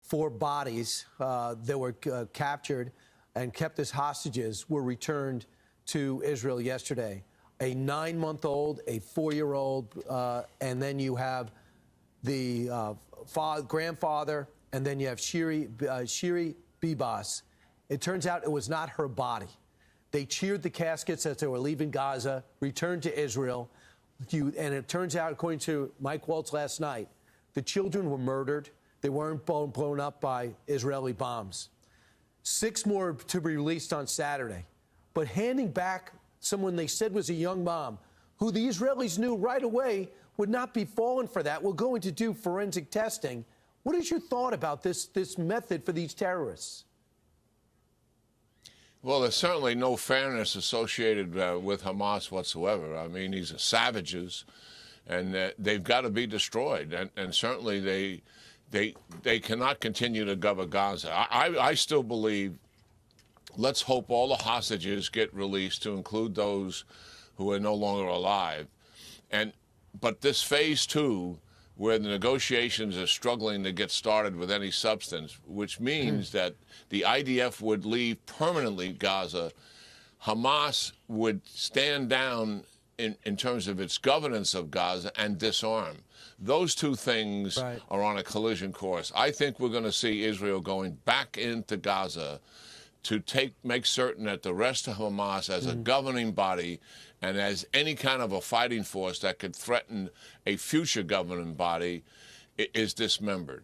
4 bodies that were captured and kept as hostages were returned to Israel yesterday. A 9-month-old, a 4-year-old, and then you have the grandfather, and then you have Shiri Bibas. It turns out it was not her body. They cheered the caskets as they were leaving Gaza, returned to Israel, and it turns out, according to Mike Waltz last night, the children were murdered. They weren't blown up by Israeli bombs. 6 more to be released on Saturday. But handing back someone they said was a young mom, who the Israelis knew right away would not be fallen for that, we're going to do forensic testing. What is your thought about this method for these terrorists? Well, there's certainly no fairness associated with Hamas whatsoever. I mean, these are savages, and they've got to be destroyed. And certainly they cannot continue to govern Gaza. I still believe, let's hope all the hostages get released, to include those who are no longer alive. But this phase 2, where the negotiations are struggling to get started with any substance, which means that the IDF would leave permanently Gaza, Hamas would stand down in terms of its governance of Gaza and disarm. Those two things are on a collision course. I think we're going to see Israel going back into Gaza to make certain that the rest of Hamas as a governing body and as any kind of a fighting force that could threaten a future governing body is dismembered.